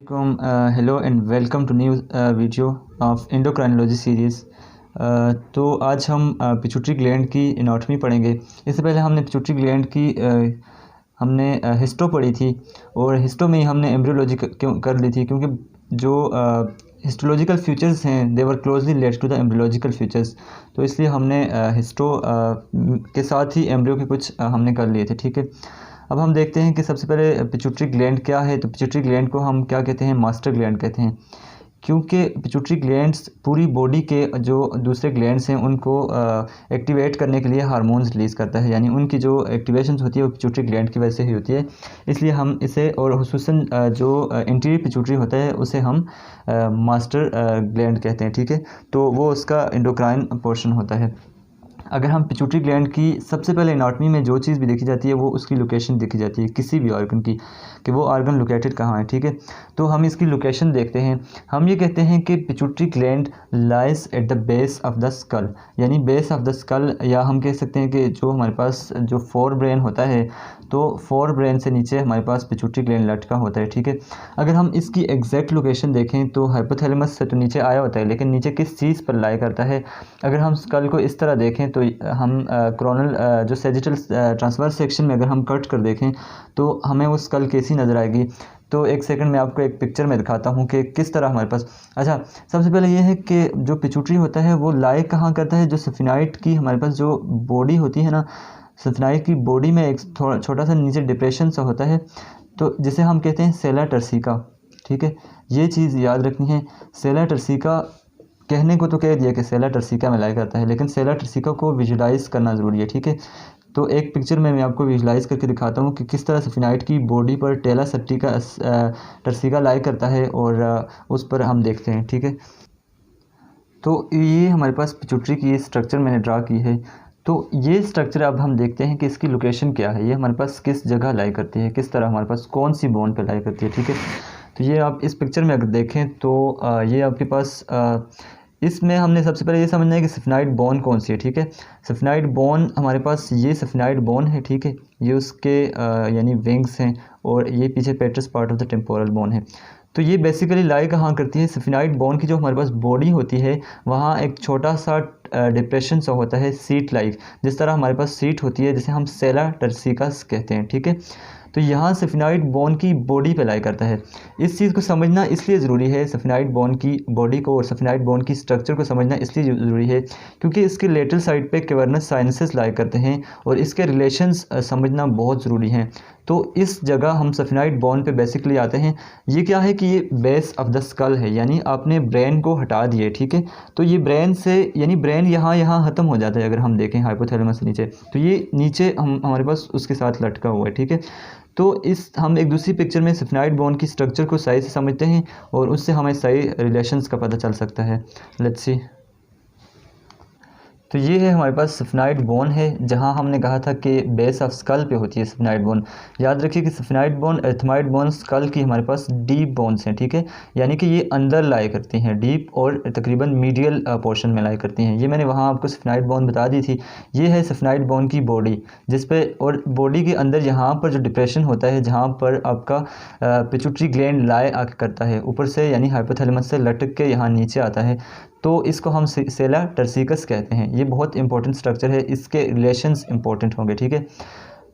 Hello and welcome to new video of endocrinology series. तो आज हम पिट्यूटरी ग्लैंड की एनाटॉमी पढ़ेंगे। इससे पहले हमने पिट्यूटरी ग्लैंड की हमने हिस्टो पढ़ी थी और हिस्टो में ही हमने एम्ब्रियोलॉजी कर ली थी, क्योंकि जो हिस्टोलॉजिकल फीचर्स हैं they were closely related to the embryological features. तो इसलिए हमने हिस्टो के साथ ही एम्ब्रियो के कुछ हमने कर लिए थे। ठीक है, अब हम देखते हैं कि सबसे पहले पिट्यूटरी ग्लैंड क्या है। तो पिट्यूटरी ग्लैंड को हम क्या कहते हैं? मास्टर ग्लैंड कहते हैं, क्योंकि पिट्यूटरी ग्लैंड्स पूरी बॉडी के जो दूसरे ग्लैंड्स हैं उनको एक्टिवेट करने के लिए हार्मोन्स रिलीज़ करता है, यानी उनकी जो एक्टिवेशन होती है वो पिट्यूटरी ग्लैंड की वजह से ही होती है। इसलिए हम इसे, और खुसूसन जो इंटीरियर पिट्यूटरी होता है उसे हम मास्टर ग्लैंड कहते हैं। ठीक है, तो वो उसका एंडोक्राइन पोर्शन होता है। अगर हम पिट्यूटरी ग्लैंड की सबसे पहले एनाटॉमी में जो चीज़ भी देखी जाती है वो उसकी लोकेशन देखी जाती है किसी भी ऑर्गन की, कि वो ऑर्गन लोकेटेड कहाँ है। ठीक है, तो हम इसकी लोकेशन देखते हैं। हम ये कहते हैं कि pituitary gland lies at the base of the skull, यानी बेस ऑफ द स्कल, या हम कह सकते हैं कि जो हमारे पास जो फोर ब्रेन होता है, तो फोर ब्रेन से नीचे हमारे पास पिट्यूटरी ग्लैंड लटका होता है। ठीक है, अगर हम इसकी एग्जैक्ट लोकेशन देखें तो हाइपोथैलेमस से तो नीचे आया होता है, लेकिन नीचे किस चीज़ पर लाई करता है? अगर हम स्कल को इस तरह देखें तो हम क्रोनल जो सेजिटल ट्रांसवर्स सेक्शन में अगर हम कट कर देखें तो हमें वो स्कल कैसी नज़र आएगी। तो एक सेकंड में आपको एक पिक्चर में दिखाता हूँ कि किस तरह हमारे पास। अच्छा, सबसे पहले ये है कि जो पिट्यूटरी होता है वो लाई कहाँ करता है? जो सफिनाइट की हमारे पास जो बॉडी होती है ना, सफिनाइट की बॉडी में एक थोड़ा छोटा सा नीचे डिप्रेशन सा होता है, तो जिसे हम कहते हैं सेला टर्सिका। ठीक है, ये चीज़ याद रखनी है। सेला टर्सिका कहने को तो कह दिया कि सेला टर्सिका में लाई करता है, लेकिन सेला टर्सिका को विजुलाइज करना ज़रूरी है। ठीक है, तो एक पिक्चर में मैं आपको विजुलाइज करके दिखाता हूँ कि किस तरह सफिनाइट की बॉडी पर टेला सेप्टिका टर्सिका लाई करता है, और उस पर हम देखते हैं। ठीक है, तो ये हमारे पास पिट्यूटरी की ये स्ट्रक्चर मैंने ड्रा की है। तो ये स्ट्रक्चर अब हम देखते हैं कि इसकी लोकेशन क्या है, ये हमारे पास किस जगह लाई करती है, किस तरह हमारे पास कौन सी बोन पर लाई करती है। ठीक है, तो ये आप इस पिक्चर में अगर देखें तो ये आपके पास इसमें हमने सबसे पहले ये समझना है कि सफिनाइट बोन कौन सी है। ठीक है, सफिनाइट बोन हमारे पास ये सफिनाइट बोन है। ठीक है, ये उसके यानी विंग्स हैं, और ये पीछे पेट्रस part of the temporal bone है। तो ये बेसिकली लाई कहाँ करती है? सफिनाइट बोन की जो हमारे पास बॉडी होती है वहाँ एक छोटा सा डिप्रेशन सा होता है, सीट लाइक, जिस तरह हमारे पास सीट होती है, जिसे हम सेला टर्सिकस कहते हैं। ठीक है, तो यहाँ सफिनाइट बोन की बॉडी पे लाई करता है। इस चीज़ को समझना इसलिए ज़रूरी है, सफिनाइट बोन की बॉडी को और सफिनाइट बोन की स्ट्रक्चर को समझना इसलिए ज़रूरी है क्योंकि इसके लेटरल साइड पे कैवर्नस साइनसेस लाई करते हैं, और इसके रिलेशंस समझना बहुत ज़रूरी हैं। तो इस जगह हम सफिनाइट बोन पे बेसिकली आते हैं। ये क्या है कि ये बेस ऑफ द स्कल है, यानी आपने ब्रेन को हटा दिए। ठीक है, तो ये ब्रेन से, यानी ब्रेन यहाँ ख़त्म हो जाता है। अगर हम देखें हाइपोथैलेमस से नीचे, तो ये नीचे हमारे पास उसके साथ लटका हुआ है। ठीक है, तो हम एक दूसरी पिक्चर में सफिनाइट बोन की स्ट्रक्चर को सही से समझते हैं, और उससे हमें सही रिलेशंस का पता चल सकता है। लेट्स सी, तो ये है हमारे पास सफिनाइट बोन है, जहां हमने कहा था कि बेस ऑफ स्कल पे होती है सफिनाइट बोन। याद रखिए कि सफिनाइट बोन, एर्थमाइट बोन स्कल की हमारे पास डीप बोन्स हैं। ठीक है, यानी कि ये अंदर लाई करती हैं, डीप और तकरीबन मीडियल पोर्शन में लाई करती हैं। ये मैंने वहाँ आपको सफिनाइट बोन बता दी थी। ये है सफिनाइट बोन की बॉडी, जिस पे, और बॉडी के अंदर यहाँ पर जो डिप्रेशन होता है, जहाँ पर आपका पिट्यूटरी ग्लैंड लाई आके करता है ऊपर से, यानी हाइपोथैलेमस से लटक के यहाँ नीचे आता है, तो इसको हम सेला टर्सिकस कहते हैं। ये बहुत इंपॉर्टेंट स्ट्रक्चर है, इसके रिलेशंस इंपॉर्टेंट होंगे। ठीक है,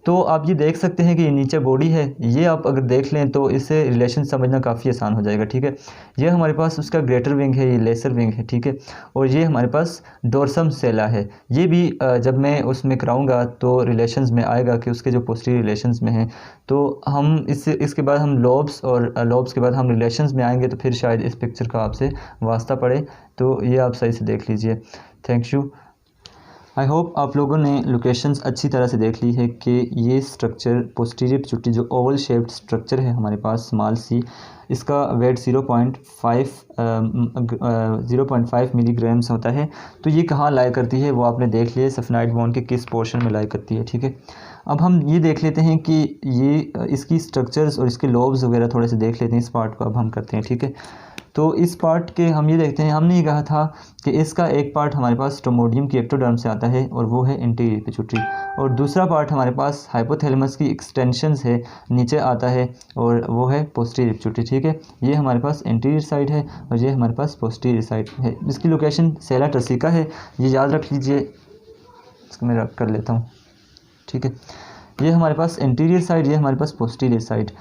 तो आप ये देख सकते हैं कि ये नीचे बॉडी है, ये आप अगर देख लें तो इससे रिलेशन समझना काफ़ी आसान हो जाएगा। ठीक है, ये हमारे पास उसका ग्रेटर विंग है, ये लेसर विंग है। ठीक है, और ये हमारे पास डोर्सम सेला है। ये भी जब मैं उसमें कराऊंगा तो रिलेशंस में आएगा कि उसके जो पोस्टीरियर रिलेशंस में हैं। तो हम इसके बाद हम लोब्स, और लोब्स के बाद हम रिलेशंस में आएंगे, तो फिर शायद इस पिक्चर का आपसे वास्ता पड़े। तो ये आप सही से देख लीजिए। Thank you. आई होप आप लोगों ने लोकेशंस अच्छी तरह से देख ली है कि ये स्ट्रक्चर पोस्टीरियर पिट्यूटरी जो ओवल शेप्ड स्ट्रक्चर है हमारे पास स्मॉल सी, इसका वेट 0.5 मिलीग्राम्स होता है। तो ये कहाँ लाई करती है वो आपने देख लिया, सफिनाइट बोन के किस पोर्शन में लाई करती है। ठीक है, अब हम ये देख लेते हैं कि ये इसकी स्ट्रक्चर्स और इसके लोब्स वगैरह थोड़े से देख लेते हैं। इस पार्ट को अब हम करते हैं। ठीक है, तो इस पार्ट के हम ये देखते हैं, हमने ये कहा था कि इसका एक पार्ट हमारे पास स्ट्रोमोडियम की एक्टोडर्म से आता है और वो है इंटीरियर पिट्यूटरी, और दूसरा पार्ट हमारे पास हाइपोथैलेमस की एक्सटेंशंस है नीचे आता है और वो है पोस्टीरियर पिट्यूटरी। ठीक है, ये हमारे पास इंटीरियर साइड है और ये हमारे पास पोस्टीरियर साइड है। इसकी लोकेशन सेला टर्सिका है, ये याद रख लीजिए, इसको मैं रख कर लेता हूँ। ठीक है, ये हमारे पास इंटीरियर साइड, ये हमारे पास पोस्टीरियर साइड।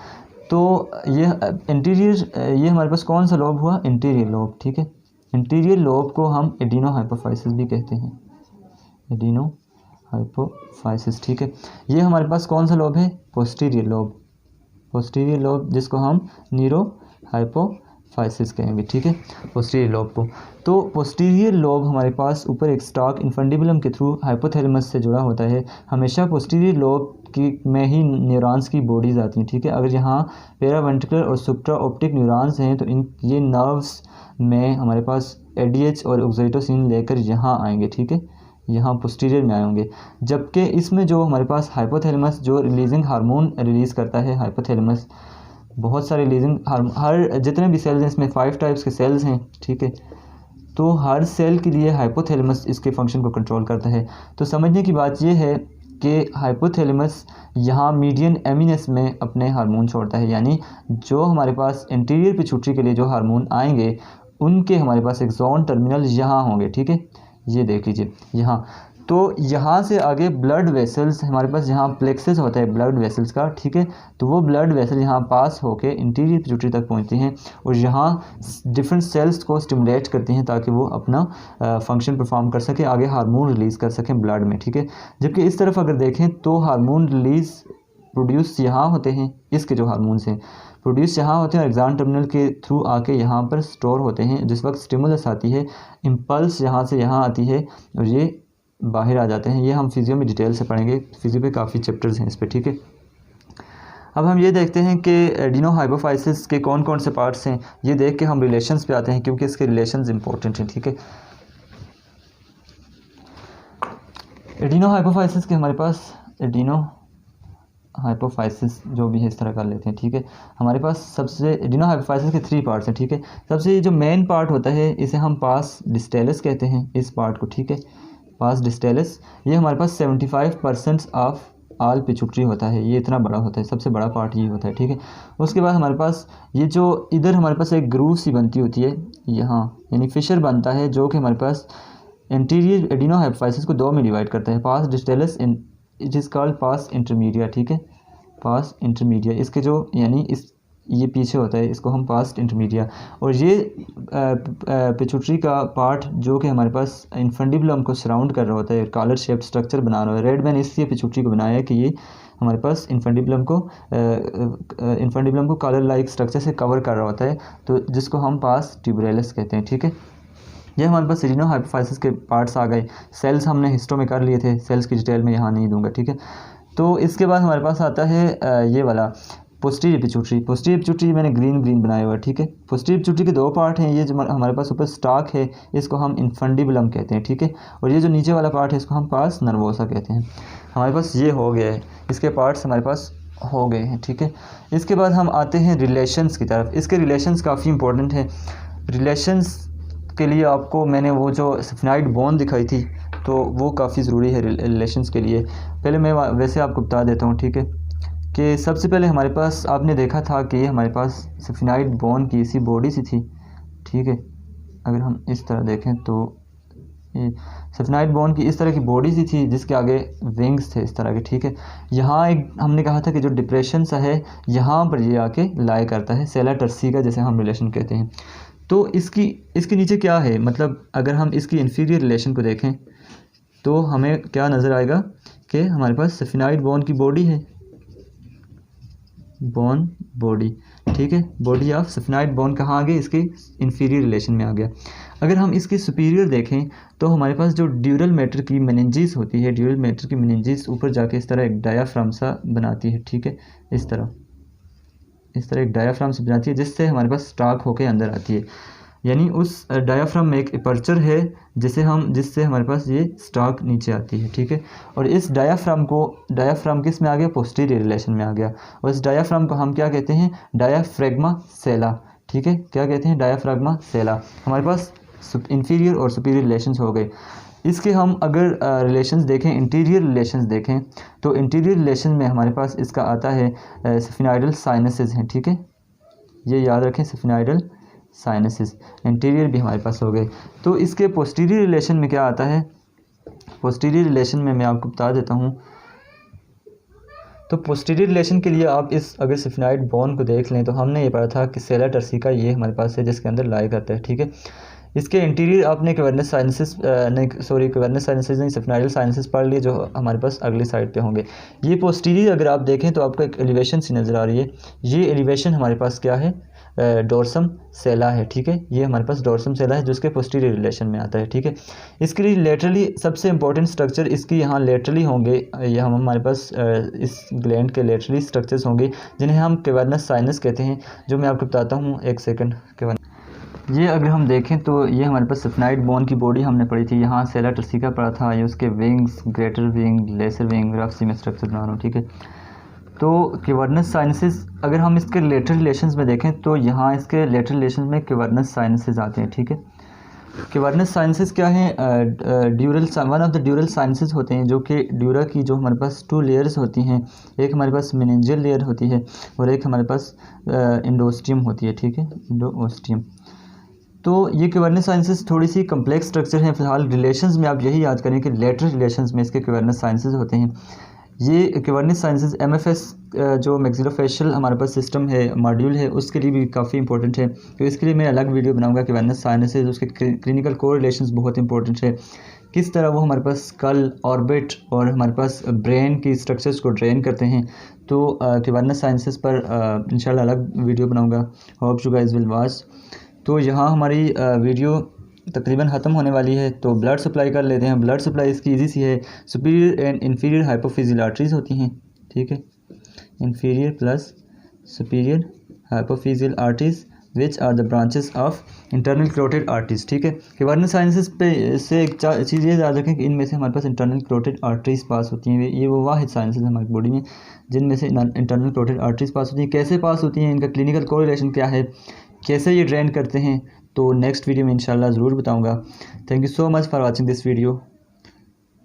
तो ये इंटीरियर, ये हमारे पास कौन सा लोब हुआ? Interior lobe. ठीक है, इंटीरियर लोब को हम एडिनो हाइपोफाइसिस भी कहते हैं, एडिनो हाइपोफाइसिस। ठीक है, ये हमारे पास कौन सा लोब है? पोस्टीरियर लोब, पोस्टीरियर लोब जिसको हम नीरो हाइपोफाइसिस कहेंगे। ठीक है, पोस्टीरियर लोब को। तो पोस्टीरियर लोब हमारे पास ऊपर एक स्टॉक इन्फंडिबुलम के थ्रू हाइपोथैलेमस से जुड़ा होता है। हमेशा पोस्टीरियर लोब की में ही न्यूरॉन्स की बॉडीज़ आती हैं। ठीक है, अगर यहाँ पेरावेंट्रिकुलर और सुप्रा ऑप्टिक न्यूरॉन्स हैं तो ये नर्व्स में हमारे पास एडीएच और ऑक्सीटोसिन लेकर यहाँ आएंगे। ठीक है, यहाँ पोस्टीरियर में आएंगे, जबकि इसमें जो हमारे पास हाइपोथैलेमस जो रिलीजिंग हार्मोन रिलीज़ करता है, हाइपोथैलेमस बहुत सारे रिलीजिंग हर जितने भी सेल्स हैं इसमें 5 टाइप्स के सेल्स हैं। ठीक है, तो हर सेल के लिए हाइपोथैलेमस इसके फंक्शन को कंट्रोल करता है। तो समझने की बात यह है कि हाइपोथैलेमस यहाँ मीडियन एमिनस में अपने हार्मोन छोड़ता है, यानी जो हमारे पास इंटीरियर पिट्यूटरी के लिए जो हार्मोन आएंगे उनके हमारे पास एक्सॉन टर्मिनल यहाँ होंगे। ठीक है, ये देख लीजिए यहाँ। तो यहाँ से आगे ब्लड वेसल्स हमारे पास, यहाँ प्लेक्सस होता है ब्लड वेसल्स का। ठीक है, तो वो ब्लड वेसल यहाँ पास होके इंटीरियर पिट्यूटरी तक पहुँचती हैं और यहाँ डिफरेंट सेल्स को स्टिमुलेट करती हैं ताकि वो अपना फंक्शन परफॉर्म कर सकें, आगे हार्मोन रिलीज़ कर सकें ब्लड में। ठीक है, जबकि इस तरफ अगर देखें तो हार्मोन रिलीज़ प्रोड्यूस यहाँ होते हैं, इसके जो हार्मोन्स हैं प्रोड्यूस यहाँ होते हैं और एक्सॉन टर्मिनल के थ्रू आके यहाँ पर स्टोर होते हैं। जिस वक्त स्टिमुलस आती है, इम्पल्स यहाँ से यहाँ आती है और ये बाहर आ जाते हैं। ये हम फिजियो में डिटेल से पढ़ेंगे, फिजियो पे काफ़ी चैप्टर्स हैं इस पर। ठीक है, अब हम ये देखते हैं कि एडिनो हाइपोफाइसिस के कौन कौन से पार्ट्स हैं। ये देख के हम रिलेशंस पे आते हैं क्योंकि इसके रिलेशंस इंपॉर्टेंट हैं। ठीक है, एडिनो हाइपोफाइसिस के हमारे पास एडिनो हाइपोफाइसिस जो भी है इस तरह कर लेते हैं। ठीक है, हमारे पास सबसे एडिनो हाइपोफाइसिस के 3 पार्ट्स हैं। ठीक है, सबसे जो मेन पार्ट होता है इसे हम पास डिस्टेलस कहते हैं, इस पार्ट को। ठीक है, पास डिस्टेलस, ये हमारे पास 75% ऑफ आल पिट्यूटरी होता है, ये इतना बड़ा होता है, सबसे बड़ा पार्ट ये होता है। ठीक है, उसके बाद हमारे पास ये जो इधर हमारे पास एक ग्रूव सी बनती होती है यहाँ, यानी फिशर बनता है जो कि हमारे पास इंटीरियर एडिनो हाइपोफाइसिस को 2 में डिवाइड करता है। Pars distalis it is called pars intermedia. ठीक है, पास इंटरमीडिया, इसके जो यानी इस ये पीछे होता है, इसको हम पास्ट इंटरमीडिया। और ये पिट्यूटरी का पार्ट जो कि हमारे पास इन्फंडिबुलम को सराउंड कर रहा होता है, कॉलर शेप्ड स्ट्रक्चर बना रहा है। रेडमैन इसलिए पिट्यूटरी को बनाया है कि ये हमारे पास इन्फंडिबुलम को कॉलर लाइक स्ट्रक्चर से कवर कर रहा होता है, तो जिसको हम पास ट्यूबरेलस कहते हैं। ठीक है, ये हमारे पास एडिनो हाइपोफाइसिस के पार्ट्स आ गए। सेल्स हमने हिस्टो में कर लिए थे, सेल्स की डिटेल में यहाँ नहीं दूंगा। ठीक है, तो इसके बाद हमारे पास आता है ये वाला पोस्टीरियर पिट्यूटरी। पोस्टीरियर पिट्यूटरी मैंने ग्रीन बनाया हुआ है। ठीक है, पोस्टीरियर पिट्यूटरी के 2 पार्ट हैं। ये जो हमारे पास ऊपर स्टॉक है इसको हम इन्फंडिबुलम कहते हैं। ठीक है, और ये जो नीचे वाला पार्ट है इसको हम पास नर्वोसा कहते हैं। हमारे पास ये हो गया है, इसके पार्ट्स हमारे पास हो गए हैं। ठीक है, इसके बाद हम आते हैं रिलेशंस की तरफ। इसके रिलेशंस काफ़ी इंपॉर्टेंट हैं। रिलेशंस के लिए आपको मैंने वो जो सफनाइड बोन दिखाई थी तो वो काफ़ी ज़रूरी है रिलेशंस के लिए। पहले मैं वैसे आपको बता देता हूँ। ठीक है, कि सबसे पहले हमारे पास आपने देखा था कि हमारे पास सफनाइड बोन की सी बॉडी सी थी। ठीक है, अगर हम इस तरह देखें तो ये सफनाइड बोन की इस तरह की बॉडी सी थी जिसके आगे विंग्स थे इस तरह के। ठीक है, यहाँ एक हमने कहा था कि जो डिप्रेशन सा है यहाँ पर ये आके लाई करता है, सेला टर्सिका जैसे हम रिलेशन कहते हैं। तो इसके नीचे क्या है, मतलब अगर हम इसकी इन्फीरियर रिलेशन को देखें तो हमें क्या नज़र आएगा कि हमारे पास सफनाइड बोन की बॉडी है, बोन बॉडी। ठीक है, बॉडी ऑफ सफनाइड बोन कहाँ आ गई, इसके इन्फीरियर रिलेशन में आ गया। अगर हम इसके सुपीरियर देखें तो हमारे पास जो ड्यूरल मैटर की मेनिंजिस होती है, ड्यूरल मैटर की मेनिंजिस ऊपर जाके इस तरह एक डायाफ्राम सा बनाती है। ठीक है, इस तरह एक डायाफ्राम से बनाती है जिससे हमारे पास स्टॉक होके अंदर आती है, यानी उस डायाफ्राम में एक अपर्चर है जिससे हमारे पास ये स्टॉक नीचे आती है। ठीक है, और इस डायाफ्राम किस में आ गया, पोस्टीरियर रिलेशन में आ गया। और इस डायाफ्राम को हम क्या कहते हैं, डायाफ्रेगमा सेला। ठीक है, क्या कहते हैं, डायाफ्राग्मा सेला। हमारे पास इंफीरियर और सुपीरियर रिलेशंस हो गए। इसके हम अगर रिलेशंस देखें, इंटीरियर रिलेशंस देखें, तो इंटीरियर रिलेशन में हमारे पास इसका आता है सफिनाइडल साइनसेस हैं, ठीक है, ये याद रखें, सफिनाइडल साइनसेस इंटीरियर भी हमारे पास हो गए। तो इसके पोस्टीरियर रिलेशन में क्या आता है, पोस्टीरियर रिलेशन में मैं आपको बता देता हूँ। तो पोस्टीरियर रिलेशन के लिए आप इस अगर सफिनाइड बोन को देख लें तो हमने ये पढ़ा था कि सेला टर्सिका ये हमारे पास है जिसके अंदर लाई करता है, ठीक है। इसके इंटीरियर आपने कैवर्नस साइनसेस कैवर्नस साइनसेस नहीं, सफिनाइडल साइनसेस पढ़ लिए जो हमारे पास अगली साइड पे होंगे। ये पोस्टीरियर अगर आप देखें तो आपको एक एलिवेशन सी नज़र आ रही है, ये एलिवेशन हमारे पास क्या है, डोर्सम सेला है, ठीक है, ये हमारे पास डोर्सम सेला है जो इसके पोस्टीरियर रिलेशन में आता है, ठीक है। इसके लिए लेटरली सबसे इंपॉर्टेंट स्ट्रक्चर इसकी यहाँ लेटरली होंगे, ये हम हमारे पास इस ग्लैंड के लेटरली स्ट्रक्चर्स होंगे जिन्हें हम कैवर्नस साइनस कहते हैं, जो मैं आपको बताता हूँ, एक सेकंड। ये अगर हम देखें तो ये हमारे पास सफिनाइड बोन की बॉडी हमने पढ़ी थी, यहाँ सेला टर्सिका पढ़ा था, ये उसके wings, greater wing, lesser wing, rough C में स्ट्रक्चर बना रहा हूँ, ठीक है। तो कैवर्नस साइनसेस अगर हम इसके लेटरल रिलेशंस में देखें तो यहाँ इसके लेटरल रिलेशंस में कैवर्नस साइनसेस आते हैं, ठीक है। कैवर्नस साइनसेस क्या हैं, ड्यूरल, वन ऑफ द ड्यूरल साइनसेस होते हैं जो कि ड्यूरा की जो हमारे पास 2 लेयर्स होती हैं, एक हमारे पास मेनिंजियल लेयर होती है और एक हमारे पास इंडोस्टियम होती है, ठीक है, इंडोस्टियम। तो ये कैवर्नस साइंसेस थोड़ी सी कम्प्लेक्स स्ट्रक्चर हैं। फिलहाल रिलेशंस में आप यही याद करें कि लेटरल रिलेशंस में इसके कैवर्नस साइंसेस होते हैं। ये कैवर्नस साइंसेस एमएफएस जो मैक्सिलोफेशियल हमारे पास सिस्टम है, मॉड्यूल है, उसके लिए भी काफ़ी इंपॉर्टेंट है। तो इसके लिए मैं अलग वीडियो बनाऊंगा कैवर्नस साइंसेस, उसके क्लिनिकल कोरिलेशंस बहुत इंपॉर्टेंट है, किस तरह वो हमारे पास स्कल, ऑर्बिट और हमारे पास ब्रेन की स्ट्रक्चर्स को ड्रेन करते हैं। तो कैवर्नस साइंसेस पर इंशाल्लाह अलग वीडियो बनाऊँगा। Hope you guys will watch. तो यहाँ हमारी वीडियो तकरीबन ख़त्म होने वाली है, तो ब्लड सप्लाई कर लेते हैं। ब्लड सप्लाई इसकी इजी सी है, superior and inferior hypophyseal arteries होती हैं, ठीक है, inferior plus superior hypophyseal arteries which are the branches of internal carotid arteries, ठीक है। कैवर्नस साइंसेस पे से एक चीज़ ये याद रखें कि इनमें से हमारे पास इंटरनल कैरोटिड आर्टरीज पास होती हैं। ये वो वाहिद साइंसेस हमारी बॉडी में जिनमें से इंटरनल कैरोटिड आर्टरीज पास होती हैं। कैसे पास होती हैं, इनका क्लिनिकल कोरिलेशन क्या है, कैसे ये ड्रेन करते हैं, तो नेक्स्ट वीडियो में इंशाल्लाह ज़रूर बताऊंगा। Thank you so much for watching this video.